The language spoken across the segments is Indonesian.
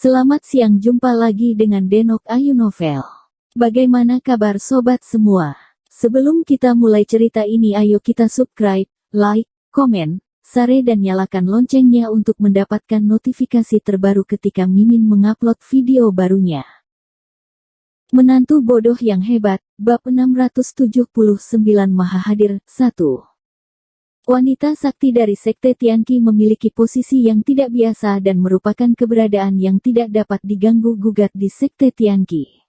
Selamat siang, jumpa lagi dengan Denok Ayu Novel. Bagaimana kabar sobat semua? Sebelum kita mulai cerita ini, ayo kita subscribe, like, komen, share dan nyalakan loncengnya untuk mendapatkan notifikasi terbaru ketika Mimin mengupload video barunya. Menantu bodoh yang hebat, bab 679 Mahahadir 1. Wanita sakti dari Sekte Tianqi memiliki posisi yang tidak biasa dan merupakan keberadaan yang tidak dapat diganggu-gugat di Sekte Tianqi.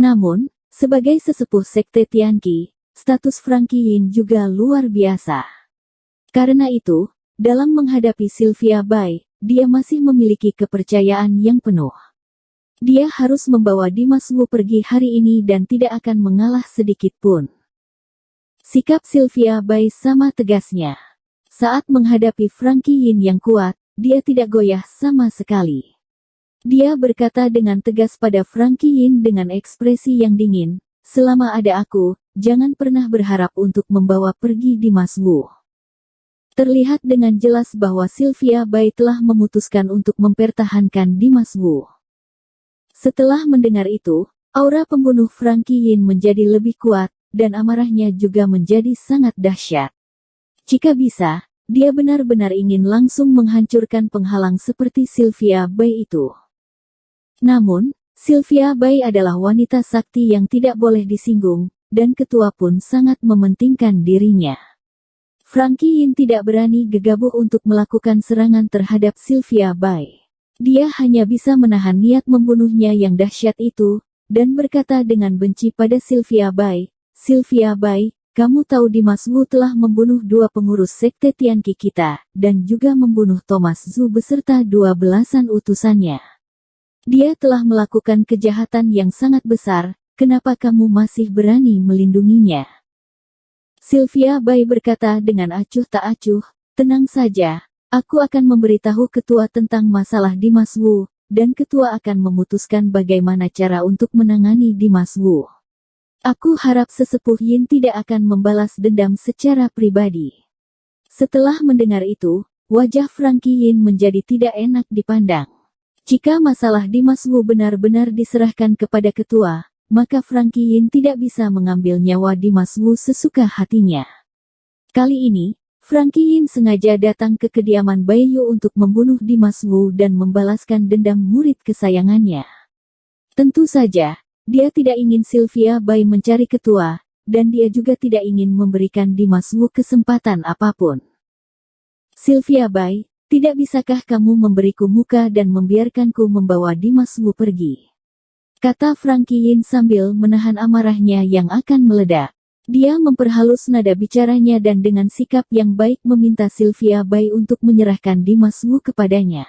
Namun, sebagai sesepuh Sekte Tianqi, status Franky Yin juga luar biasa. Karena itu, dalam menghadapi Sylvia Bai, dia masih memiliki kepercayaan yang penuh. Dia harus membawa Dimas Wu pergi hari ini dan tidak akan mengalah sedikit pun. Sikap Sylvia Bai sama tegasnya. Saat menghadapi Franky Yin yang kuat, dia tidak goyah sama sekali. Dia berkata dengan tegas pada Franky Yin dengan ekspresi yang dingin, "Selama ada aku, jangan pernah berharap untuk membawa pergi Dimas Wu." Terlihat dengan jelas bahwa Sylvia Bai telah memutuskan untuk mempertahankan Dimas Wu. Setelah mendengar itu, aura pembunuh Franky Yin menjadi lebih kuat, dan amarahnya juga menjadi sangat dahsyat. Jika bisa, dia benar-benar ingin langsung menghancurkan penghalang seperti Sylvia Bai itu. Namun, Sylvia Bai adalah wanita sakti yang tidak boleh disinggung, dan ketua pun sangat mementingkan dirinya. Franky Yin tidak berani gegabah untuk melakukan serangan terhadap Sylvia Bai. Dia hanya bisa menahan niat membunuhnya yang dahsyat itu, dan berkata dengan benci pada Sylvia Bai, "Sylvia Bai, kamu tahu Dimas Wu telah membunuh 2 pengurus Sekte Tianqi kita, dan juga membunuh Thomas Zhu beserta 12 utusannya. Dia telah melakukan kejahatan yang sangat besar, kenapa kamu masih berani melindunginya?" Sylvia Bai berkata dengan acuh tak acuh, "Tenang saja, aku akan memberitahu ketua tentang masalah Dimas Wu, dan ketua akan memutuskan bagaimana cara untuk menangani Dimas Wu. Aku harap sesepuh Yin tidak akan membalas dendam secara pribadi." Setelah mendengar itu, wajah Franky Yin menjadi tidak enak dipandang. Jika masalah Dimas Wu benar-benar diserahkan kepada ketua, maka Franky Yin tidak bisa mengambil nyawa Dimas Wu sesuka hatinya. Kali ini, Franky Yin sengaja datang ke kediaman Bai Yu untuk membunuh Dimas Wu dan membalaskan dendam murid kesayangannya. Tentu saja, dia tidak ingin Sylvia Bai mencari ketua, dan dia juga tidak ingin memberikan Dimas Wu kesempatan apapun. "Sylvia Bai, tidak bisakah kamu memberiku muka dan membiarkanku membawa Dimas Wu pergi?" kata Franky Yin sambil menahan amarahnya yang akan meledak. Dia memperhalus nada bicaranya dan dengan sikap yang baik meminta Sylvia Bai untuk menyerahkan Dimas Wu kepadanya.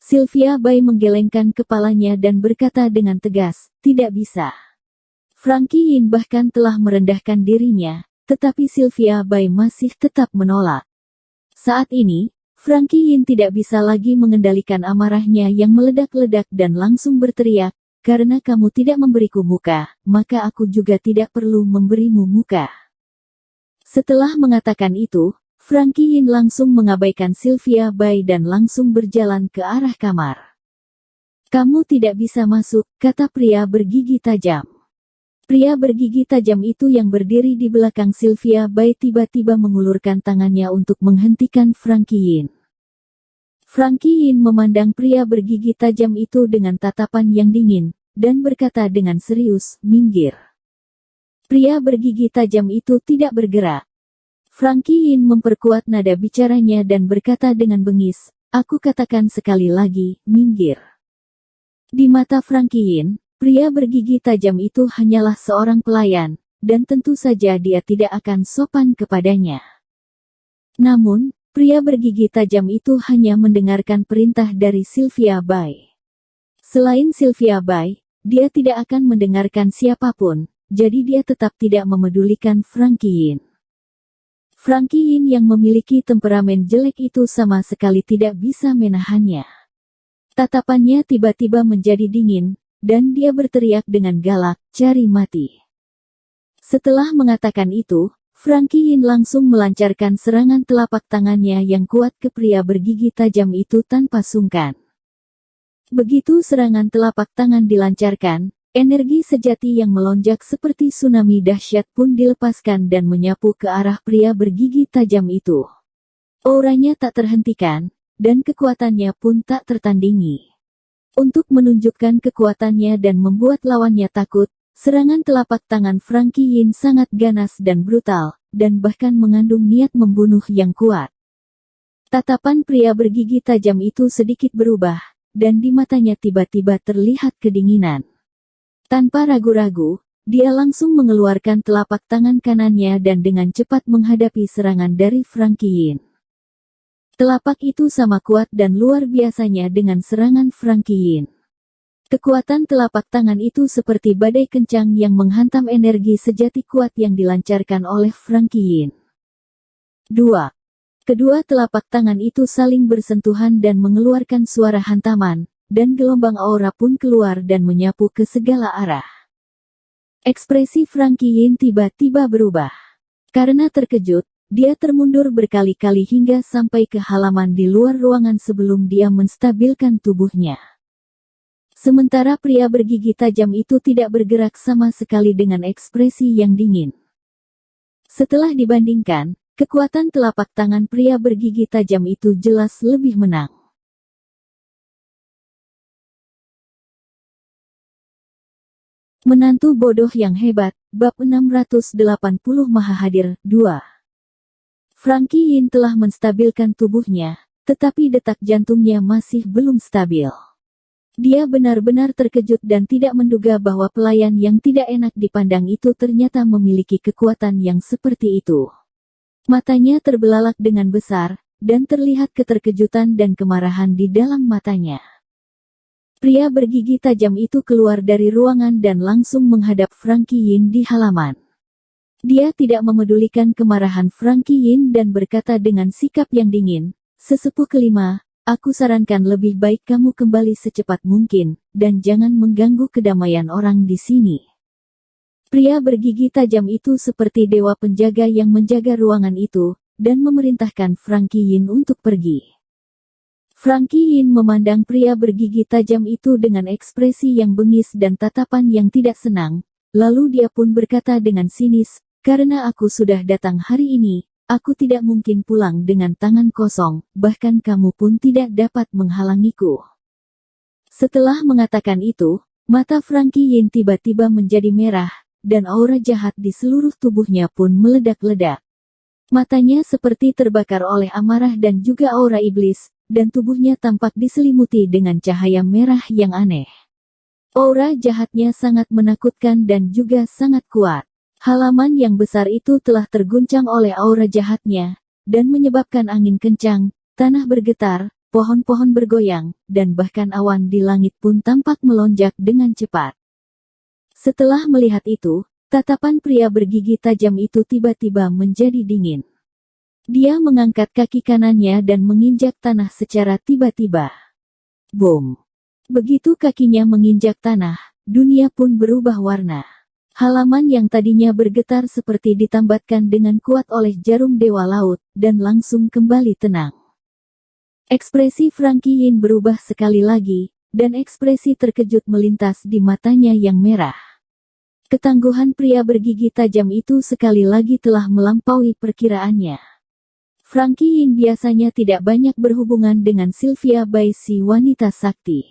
Sylvia Bai menggelengkan kepalanya dan berkata dengan tegas, "Tidak bisa." Franky Yin bahkan telah merendahkan dirinya, tetapi Sylvia Bai masih tetap menolak. Saat ini, Franky Yin tidak bisa lagi mengendalikan amarahnya yang meledak-ledak dan langsung berteriak, "Karena kamu tidak memberiku muka, maka aku juga tidak perlu memberimu muka." Setelah mengatakan itu, Franky Yin langsung mengabaikan Sylvia Bai dan langsung berjalan ke arah kamar. "Kamu tidak bisa masuk," kata pria bergigi tajam. Pria bergigi tajam itu yang berdiri di belakang Sylvia Bai tiba-tiba mengulurkan tangannya untuk menghentikan Franky Yin. Franky Yin memandang pria bergigi tajam itu dengan tatapan yang dingin, dan berkata dengan serius, "Minggir." Pria bergigi tajam itu tidak bergerak. Franky Yin memperkuat nada bicaranya dan berkata dengan bengis, "Aku katakan sekali lagi, minggir." Di mata Franky Yin, pria bergigi tajam itu hanyalah seorang pelayan, dan tentu saja dia tidak akan sopan kepadanya. Namun, pria bergigi tajam itu hanya mendengarkan perintah dari Sylvia Bai. Selain Sylvia Bai, dia tidak akan mendengarkan siapapun, jadi dia tetap tidak memedulikan Franky Yin. Franky Yin yang memiliki temperamen jelek itu sama sekali tidak bisa menahannya. Tatapannya tiba-tiba menjadi dingin, dan dia berteriak dengan galak, "Cari mati." Setelah mengatakan itu, Franky Yin langsung melancarkan serangan telapak tangannya yang kuat ke pria bergigi tajam itu tanpa sungkan. Begitu serangan telapak tangan dilancarkan, energi sejati yang melonjak seperti tsunami dahsyat pun dilepaskan dan menyapu ke arah pria bergigi tajam itu. Auranya tak terhentikan, dan kekuatannya pun tak tertandingi. Untuk menunjukkan kekuatannya dan membuat lawannya takut, serangan telapak tangan Frankie Yin sangat ganas dan brutal, dan bahkan mengandung niat membunuh yang kuat. Tatapan pria bergigi tajam itu sedikit berubah, dan di matanya tiba-tiba terlihat kedinginan. Tanpa ragu-ragu, dia langsung mengeluarkan telapak tangan kanannya dan dengan cepat menghadapi serangan dari Frankie Yin. Telapak itu sama kuat dan luar biasanya dengan serangan Frankie Yin. Kekuatan telapak tangan itu seperti badai kencang yang menghantam energi sejati kuat yang dilancarkan oleh Frankie Yin. 2. Kedua telapak tangan itu saling bersentuhan dan mengeluarkan suara hantaman, dan gelombang aura pun keluar dan menyapu ke segala arah. Ekspresi Frankie Yin tiba-tiba berubah. Karena terkejut, dia termundur berkali-kali hingga sampai ke halaman di luar ruangan sebelum dia menstabilkan tubuhnya. Sementara pria bergigi tajam itu tidak bergerak sama sekali dengan ekspresi yang dingin. Setelah dibandingkan, kekuatan telapak tangan pria bergigi tajam itu jelas lebih menang. Menantu bodoh yang hebat, bab 680 Maha Hadir, 2. Frankie Yin telah menstabilkan tubuhnya, tetapi detak jantungnya masih belum stabil. Dia benar-benar terkejut dan tidak menduga bahwa pelayan yang tidak enak dipandang itu ternyata memiliki kekuatan yang seperti itu. Matanya terbelalak dengan besar, dan terlihat keterkejutan dan kemarahan di dalam matanya. Pria bergigi tajam itu keluar dari ruangan dan langsung menghadap Frankie Yin di halaman. Dia tidak memedulikan kemarahan Frankie Yin dan berkata dengan sikap yang dingin, "Sesepuh kelima, aku sarankan lebih baik kamu kembali secepat mungkin, dan jangan mengganggu kedamaian orang di sini." Pria bergigi tajam itu seperti dewa penjaga yang menjaga ruangan itu, dan memerintahkan Frankie Yin untuk pergi. Frankie Yin memandang pria bergigi tajam itu dengan ekspresi yang bengis dan tatapan yang tidak senang, lalu dia pun berkata dengan sinis, "Karena aku sudah datang hari ini, aku tidak mungkin pulang dengan tangan kosong, bahkan kamu pun tidak dapat menghalangiku." Setelah mengatakan itu, mata Frankie Yin tiba-tiba menjadi merah, dan aura jahat di seluruh tubuhnya pun meledak-ledak. Matanya seperti terbakar oleh amarah dan juga aura iblis, dan tubuhnya tampak diselimuti dengan cahaya merah yang aneh. Aura jahatnya sangat menakutkan dan juga sangat kuat. Halaman yang besar itu telah terguncang oleh aura jahatnya, dan menyebabkan angin kencang, tanah bergetar, pohon-pohon bergoyang, dan bahkan awan di langit pun tampak melonjak dengan cepat. Setelah melihat itu, tatapan pria bergigi tajam itu tiba-tiba menjadi dingin. Dia mengangkat kaki kanannya dan menginjak tanah secara tiba-tiba. Boom! Begitu kakinya menginjak tanah, dunia pun berubah warna. Halaman yang tadinya bergetar seperti ditambatkan dengan kuat oleh jarum dewa laut, dan langsung kembali tenang. Ekspresi Frankie Yin berubah sekali lagi, dan ekspresi terkejut melintas di matanya yang merah. Ketangguhan pria bergigi tajam itu sekali lagi telah melampaui perkiraannya. Frankie Yin biasanya tidak banyak berhubungan dengan Sylvia Bai, si wanita sakti.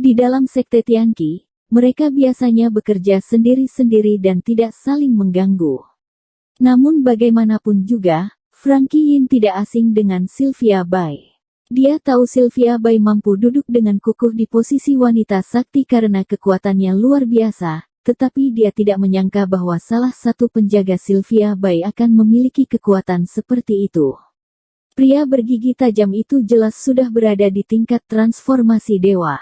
Di dalam sekte Tianqi, mereka biasanya bekerja sendiri-sendiri dan tidak saling mengganggu. Namun bagaimanapun juga, Frankie Yin tidak asing dengan Sylvia Bai. Dia tahu Sylvia Bai mampu duduk dengan kukuh di posisi wanita sakti karena kekuatannya luar biasa, tetapi dia tidak menyangka bahwa salah satu penjaga Sylvia Bai akan memiliki kekuatan seperti itu. Pria bergigi tajam itu jelas sudah berada di tingkat transformasi dewa.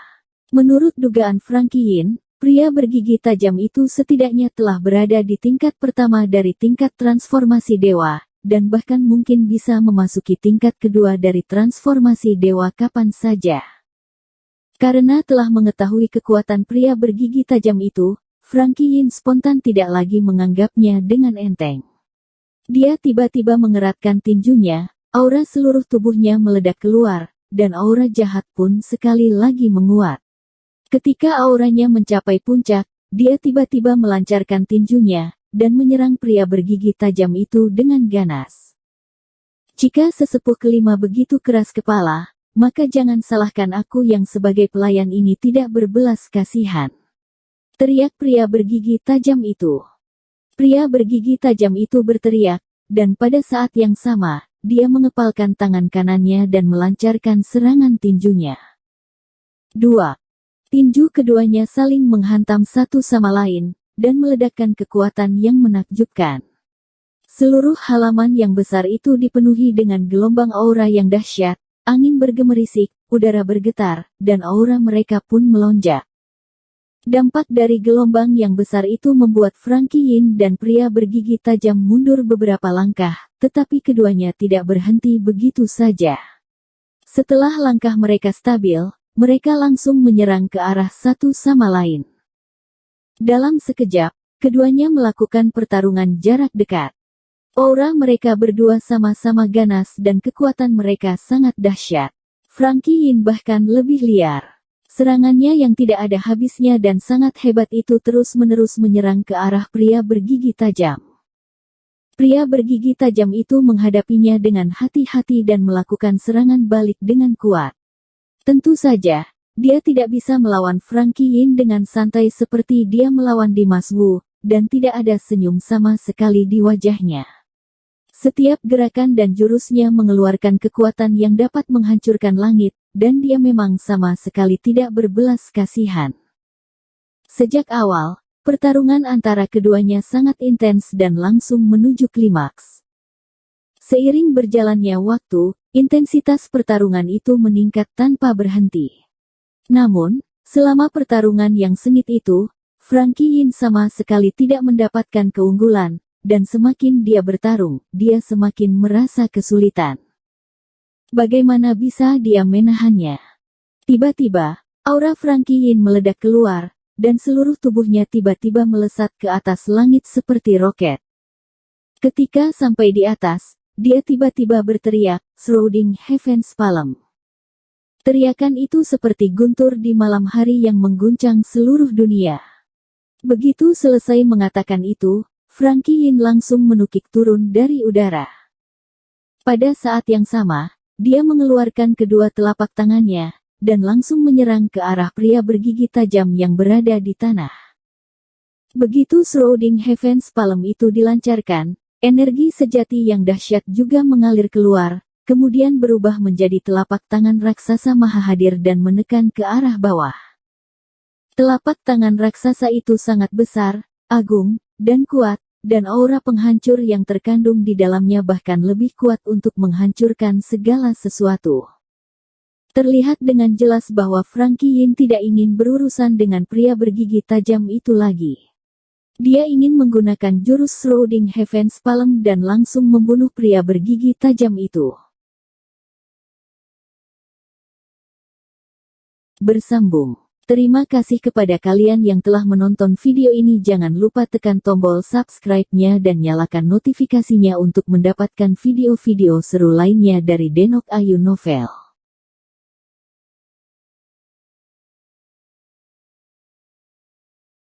Menurut dugaan Frankie Yin, pria bergigi tajam itu setidaknya telah berada di tingkat pertama dari tingkat transformasi dewa, dan bahkan mungkin bisa memasuki tingkat kedua dari transformasi dewa kapan saja. Karena telah mengetahui kekuatan pria bergigi tajam itu, Frankie Yin spontan tidak lagi menganggapnya dengan enteng. Dia tiba-tiba mengeratkan tinjunya, aura seluruh tubuhnya meledak keluar, dan aura jahat pun sekali lagi menguat. Ketika auranya mencapai puncak, dia tiba-tiba melancarkan tinjunya, dan menyerang pria bergigi tajam itu dengan ganas. Jika sesepuh kelima begitu keras kepala, maka jangan salahkan aku yang sebagai pelayan ini tidak berbelas kasihan. Teriak pria bergigi tajam itu. Pria bergigi tajam itu berteriak, dan pada saat yang sama, dia mengepalkan tangan kanannya dan melancarkan serangan tinjunya. 2. Tinju keduanya saling menghantam satu sama lain, dan meledakkan kekuatan yang menakjubkan. Seluruh halaman yang besar itu dipenuhi dengan gelombang aura yang dahsyat, angin bergemerisik, udara bergetar, dan aura mereka pun melonjak. Dampak dari gelombang yang besar itu membuat Frankie Yin dan pria bergigi tajam mundur beberapa langkah, tetapi keduanya tidak berhenti begitu saja. Setelah langkah mereka stabil, mereka langsung menyerang ke arah satu sama lain. Dalam sekejap, keduanya melakukan pertarungan jarak dekat. Aura mereka berdua sama-sama ganas dan kekuatan mereka sangat dahsyat. Frankie Yin bahkan lebih liar. Serangannya yang tidak ada habisnya dan sangat hebat itu terus-menerus menyerang ke arah pria bergigi tajam. Pria bergigi tajam itu menghadapinya dengan hati-hati dan melakukan serangan balik dengan kuat. Tentu saja, dia tidak bisa melawan Frankie Yin dengan santai seperti dia melawan Dimas Wu, dan tidak ada senyum sama sekali di wajahnya. Setiap gerakan dan jurusnya mengeluarkan kekuatan yang dapat menghancurkan langit, dan dia memang sama sekali tidak berbelas kasihan. Sejak awal, pertarungan antara keduanya sangat intens dan langsung menuju klimaks. Seiring berjalannya waktu, intensitas pertarungan itu meningkat tanpa berhenti. Namun, selama pertarungan yang sengit itu, Frankie Yin sama sekali tidak mendapatkan keunggulan, dan semakin dia bertarung, dia semakin merasa kesulitan. Bagaimana bisa dia menahannya? Tiba-tiba, aura Frankie Yin meledak keluar, dan seluruh tubuhnya tiba-tiba melesat ke atas langit seperti roket. Ketika sampai di atas, dia tiba-tiba berteriak, "Shrouding Heaven's Palm." Teriakan itu seperti guntur di malam hari yang mengguncang seluruh dunia. Begitu selesai mengatakan itu, Frankie Yin langsung menukik turun dari udara. Pada saat yang sama, dia mengeluarkan kedua telapak tangannya, dan langsung menyerang ke arah pria bergigi tajam yang berada di tanah. Begitu Shrouding Heaven's Palm itu dilancarkan, energi sejati yang dahsyat juga mengalir keluar, kemudian berubah menjadi telapak tangan raksasa maha hadir dan menekan ke arah bawah. Telapak tangan raksasa itu sangat besar, agung, dan kuat, dan aura penghancur yang terkandung di dalamnya bahkan lebih kuat untuk menghancurkan segala sesuatu. Terlihat dengan jelas bahwa Frankie Yin tidak ingin berurusan dengan pria bergigi tajam itu lagi. Dia ingin menggunakan jurus Shrouding Heaven's Palm dan langsung membunuh pria bergigi tajam itu. Bersambung. Terima kasih kepada kalian yang telah menonton video ini. Jangan lupa tekan tombol subscribe-nya dan nyalakan notifikasinya untuk mendapatkan video-video seru lainnya dari Denok Ayu Novel.